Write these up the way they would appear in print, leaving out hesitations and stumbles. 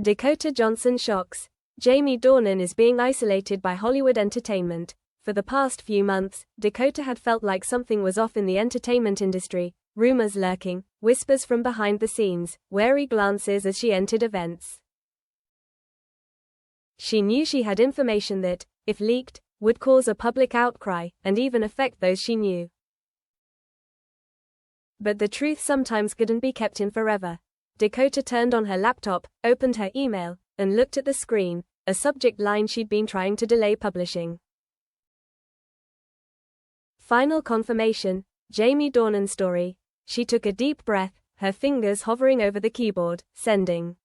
Dakota Johnson shocks. Jamie Dornan is being isolated by Hollywood entertainment. For the past few months, Dakota had felt like something was off in the entertainment industry, rumors lurking, whispers from behind the scenes, wary glances as she entered events. She knew she had information that, if leaked, would cause a public outcry, and even affect those she knew. But the truth sometimes couldn't be kept in forever. Dakota turned on her laptop, opened her email, and looked at the screen, a subject line she'd been trying to delay publishing. Final confirmation, Jamie Dornan story. She took a deep breath, her fingers hovering over the keyboard, sending.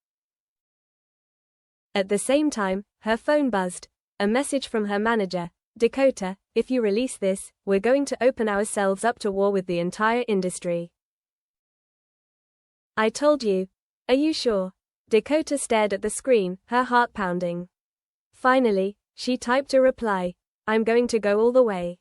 At the same time, her phone buzzed. A message from her manager. Dakota, if you release this, we're going to open ourselves up to war with the entire industry. I told you. Are you sure? Dakota stared at the screen, her heart pounding. Finally, she typed a reply. I'm going to go all the way.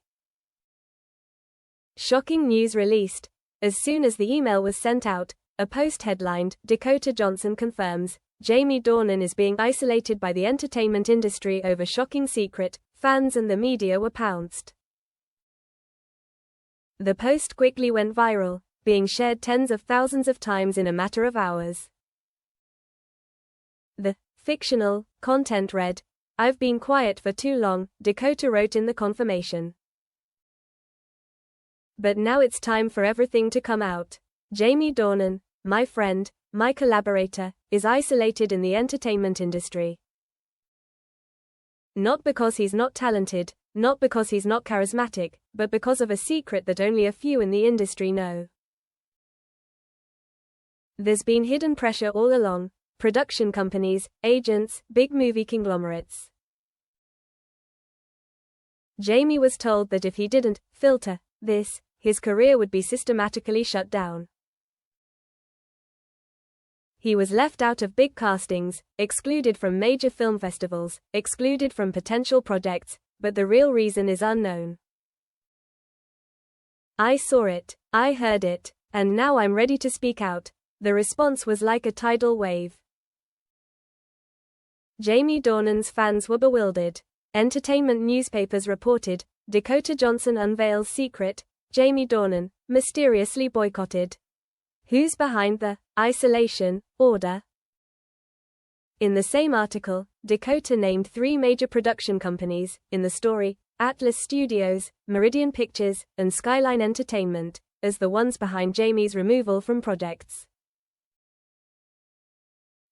Shocking news released. As soon as the email was sent out, a post headlined, Dakota Johnson confirms, Jamie Dornan is being isolated by the entertainment industry over shocking secret. Fans and the media were pounced. The post quickly went viral, being shared tens of thousands of times in a matter of hours. The fictional content read, I've been quiet for too long, Dakota wrote in the confirmation. But now it's time for everything to come out. Jamie Dornan, my friend, my collaborator, is isolated in the entertainment industry. Not because he's not talented, not because he's not charismatic, but because of a secret that only a few in the industry know. There's been hidden pressure all along. Production companies, agents, big movie conglomerates. Jamie was told that if he didn't filter this, his career would be systematically shut down. He was left out of big castings, excluded from major film festivals, excluded from potential projects, but the real reason is unknown. I saw it, I heard it, and now I'm ready to speak out. The response was like a tidal wave. Jamie Dornan's fans were bewildered. Entertainment newspapers reported, Dakota Johnson unveils secret, Jamie Dornan, mysteriously boycotted. Who's behind the isolation order? In the same article, Dakota named 3 major production companies, in the story, Atlas Studios, Meridian Pictures, and Skyline Entertainment, as the ones behind Jamie's removal from projects.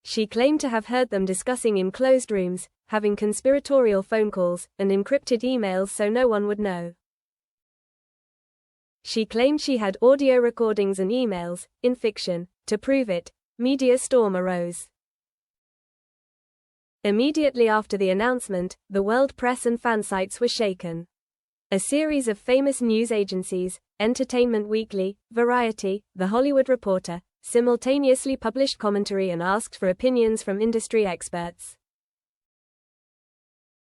She claimed to have heard them discussing in closed rooms, having conspiratorial phone calls, and encrypted emails so no one would know. She claimed she had audio recordings and emails, in fiction. To prove it, media storm arose. Immediately after the announcement, the world press and fan sites were shaken. A series of famous news agencies, Entertainment Weekly, Variety, The Hollywood Reporter, simultaneously published commentary and asked for opinions from industry experts.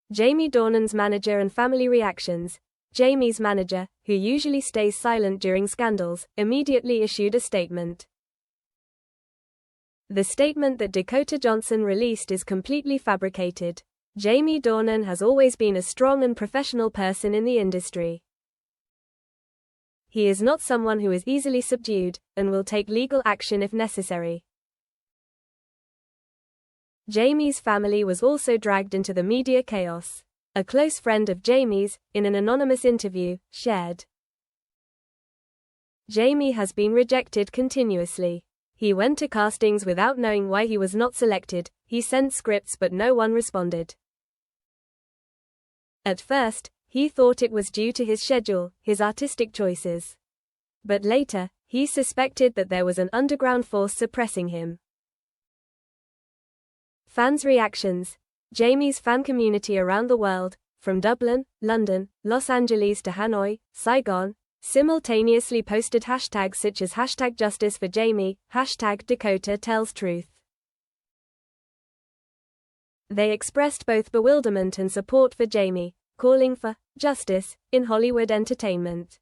Jamie Dornan's manager and family reactions. Jamie's manager, who usually stays silent during scandals, immediately issued a statement. The statement that Dakota Johnson released is completely fabricated. Jamie Dornan has always been a strong and professional person in the industry. He is not someone who is easily subdued, and will take legal action if necessary. Jamie's family was also dragged into the media chaos. A close friend of Jamie's, in an anonymous interview, shared. Jamie has been rejected continuously. He went to castings without knowing why he was not selected, he sent scripts but no one responded. At first, he thought it was due to his schedule, his artistic choices. But later, he suspected that there was an underground force suppressing him. Fans' reactions. Jamie's fan community around the world, from Dublin, London, Los Angeles to Hanoi, Saigon, simultaneously posted hashtags such as #JusticeForJamie, #DakotaTellsTruth. They expressed both bewilderment and support for Jamie, calling for justice in Hollywood entertainment.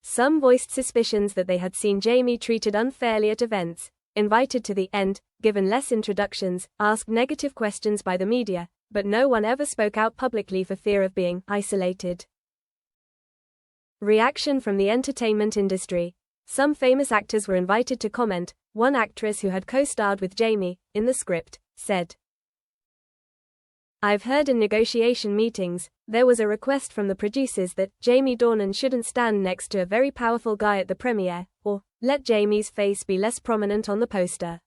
Some voiced suspicions that they had seen Jamie treated unfairly at events, invited to the end, given less introductions, asked negative questions by the media, but no one ever spoke out publicly for fear of being isolated. Reaction from the entertainment industry. Some famous actors were invited to comment. One actress who had co-starred with Jamie in the script said, "I've heard in negotiation meetings, there was a request from the producers that Jamie Dornan shouldn't stand next to a very powerful guy at the premiere, or let Jamie's face be less prominent on the poster.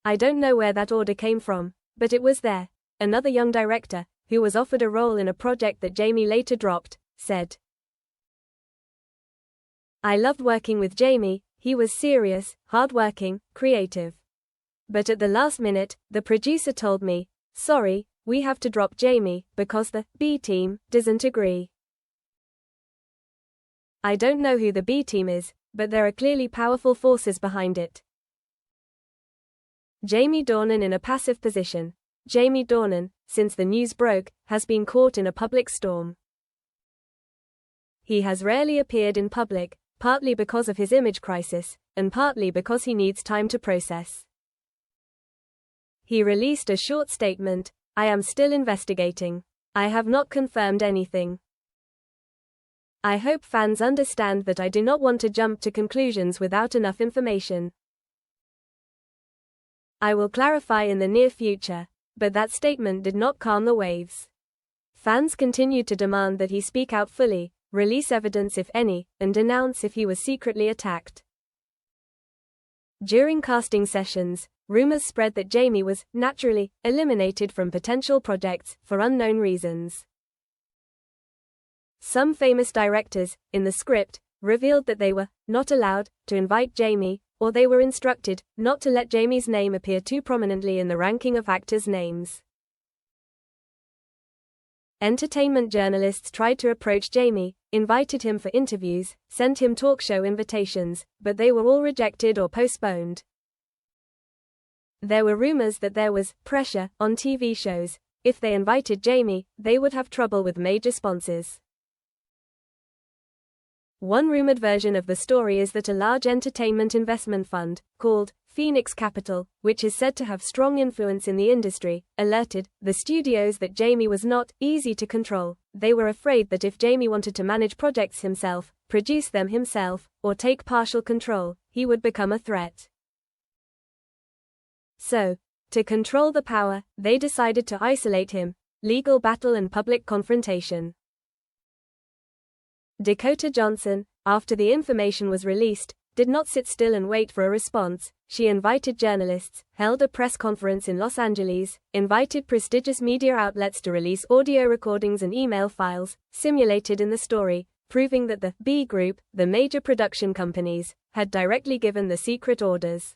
I don't know where that order came from, but it was there." Another young director, who was offered a role in a project that Jamie later dropped, said, "I loved working with Jamie, he was serious, hard-working, creative. But at the last minute, the producer told me, 'Sorry, we have to drop Jamie, because the B team doesn't agree.' I don't know who the B team is, but there are clearly powerful forces behind it." Jamie Dornan in a passive position. Jamie Dornan, since the news broke, has been caught in a public storm. He has rarely appeared in public, partly because of his image crisis, and partly because he needs time to process. He released a short statement, "I am still investigating. I have not confirmed anything. I hope fans understand that I do not want to jump to conclusions without enough information. I will clarify in the near future." But that statement did not calm the waves. Fans continued to demand that he speak out fully, release evidence if any, and denounce if he was secretly attacked. During casting sessions, rumors spread that Jamie was, naturally, eliminated from potential projects, for unknown reasons. Some famous directors, in the script, revealed that they were not allowed to invite Jamie, or they were instructed not to let Jamie's name appear too prominently in the ranking of actors' names. Entertainment journalists tried to approach Jamie, invited him for interviews, sent him talk show invitations, but they were all rejected or postponed. There were rumors that there was pressure on TV shows. If they invited Jamie, they would have trouble with major sponsors. One rumored version of the story is that a large entertainment investment fund, called Phoenix Capital, which is said to have strong influence in the industry, alerted the studios that Jamie was not easy to control. They were afraid that if Jamie wanted to manage projects himself, produce them himself, or take partial control, he would become a threat. So, to control the power, they decided to isolate him. Legal battle and public confrontation. Dakota Johnson, after the information was released, did not sit still and wait for a response. She invited journalists, held a press conference in Los Angeles, invited prestigious media outlets to release audio recordings and email files, simulated in the story, proving that the B Group, the major production companies, had directly given the secret orders.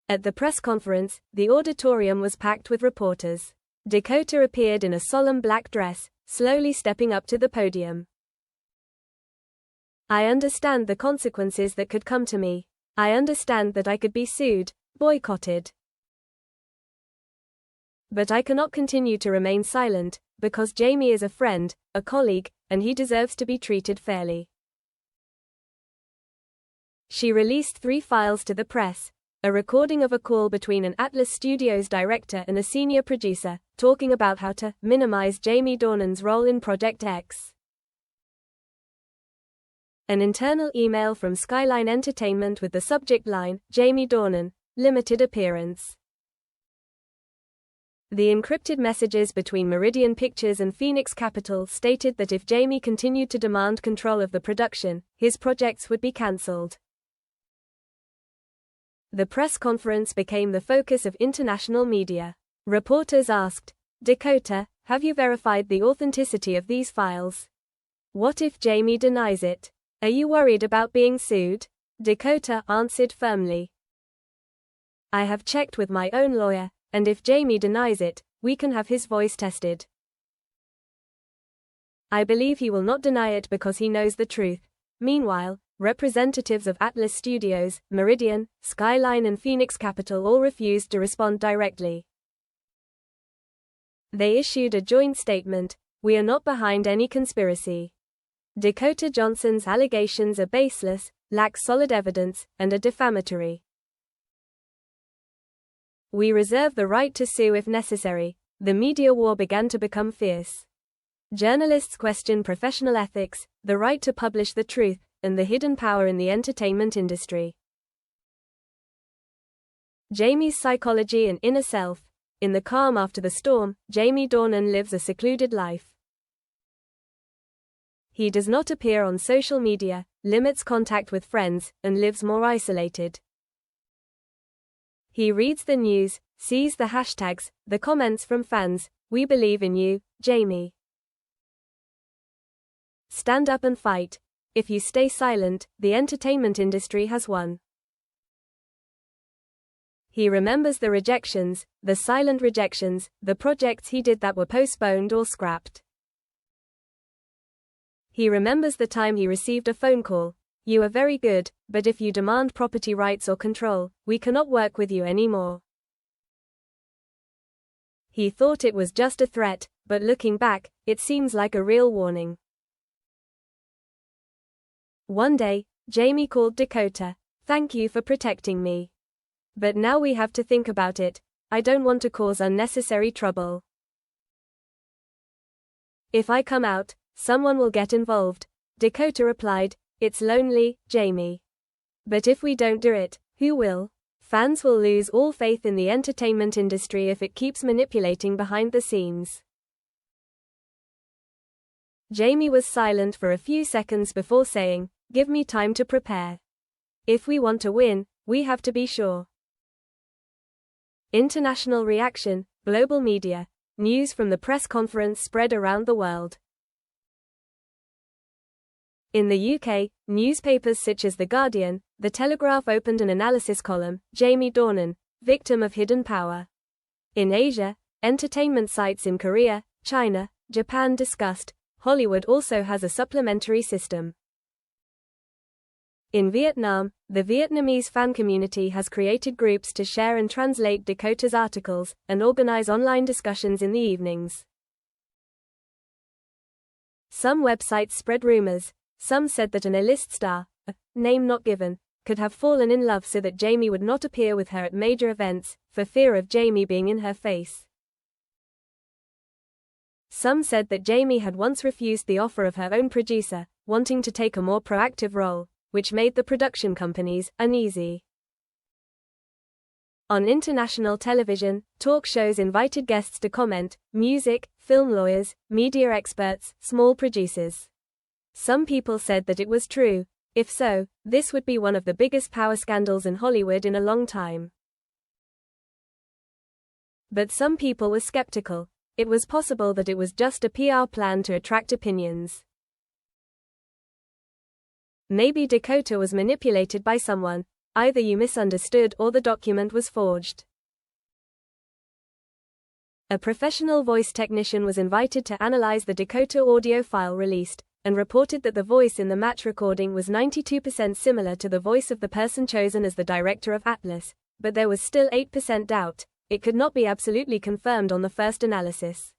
At the press conference, the auditorium was packed with reporters. Dakota appeared in a solemn black dress, slowly stepping up to the podium. "I understand the consequences that could come to me. I understand that I could be sued, boycotted. But I cannot continue to remain silent, because Jamie is a friend, a colleague, and he deserves to be treated fairly." She released 3 files to the press. A recording of a call between an Atlas Studios director and a senior producer, talking about how to minimize Jamie Dornan's role in Project X. An internal email from Skyline Entertainment with the subject line, "Jamie Dornan, limited appearance." The encrypted messages between Meridian Pictures and Phoenix Capital stated that if Jamie continued to demand control of the production, his projects would be cancelled. The press conference became the focus of international media. Reporters asked, "Dakota, have you verified the authenticity of these files? What if Jamie denies it? Are you worried about being sued?" Dakota answered firmly, "I have checked with my own lawyer, and if Jamie denies it, we can have his voice tested. I believe he will not deny it because he knows the truth." Meanwhile, representatives of Atlas Studios, Meridian, Skyline and Phoenix Capital all refused to respond directly. They issued a joint statement, "We are not behind any conspiracy. Dakota Johnson's allegations are baseless. lack solid evidence, and are defamatory. We reserve the right to sue if necessary. The media war began to become fierce. Journalists question professional ethics, the right to publish the truth, and the hidden power in the entertainment industry. Jamie's psychology and inner self. In the calm after the storm, Jamie Dornan lives a secluded life. He does not appear on social media, limits contact with friends, and lives more isolated. He reads the news, sees the hashtags, the comments from fans. We believe in you, Jamie. Stand up and fight. If you stay silent, the entertainment industry has won. He remembers the rejections, the silent rejections, the projects he did that were postponed or scrapped. He remembers the time he received a phone call. You are very good, but if you demand property rights or control, we cannot work with you anymore. He thought it was just a threat, but looking back, it seems like a real warning. One day, Jamie called Dakota. Thank you for protecting me. But now we have to think about it. I don't want to cause unnecessary trouble. If I come out, someone will get involved. Dakota replied, it's lonely, Jamie. But if we don't do it, who will? Fans will lose all faith in the entertainment industry if it keeps manipulating behind the scenes. Jamie was silent for a few seconds before saying, give me time to prepare. If we want to win, we have to be sure. International reaction, global media. News from the press conference spread around the world. In the UK, newspapers such as The Guardian, The Telegraph opened an analysis column, Jamie Dornan, victim of hidden power. In Asia, entertainment sites in Korea, China, Japan discussed, Hollywood also has a supplementary system. In Vietnam, the Vietnamese fan community has created groups to share and translate Dakota's articles, and organize online discussions in the evenings. Some websites spread rumors. Some said that an A-list star, a name not given, could have fallen in love so that Jamie would not appear with her at major events, for fear of Jamie being in her face. Some said that Jamie had once refused the offer of her own producer, wanting to take a more proactive role, which made the production companies uneasy. On international television, talk shows invited guests to comment, music, film lawyers, media experts, small producers. Some people said that it was true. If so, this would be one of the biggest power scandals in Hollywood in a long time. But some people were skeptical. It was possible that it was just a PR plan to attract opinions. Maybe Dakota was manipulated by someone. Either you misunderstood or the document was forged. A professional voice technician was invited to analyze the Dakota audio file released, and reported that the voice in the match recording was 92% similar to the voice of the person chosen as the director of Atlas, but there was still 8% doubt. It could not be absolutely confirmed on the first analysis.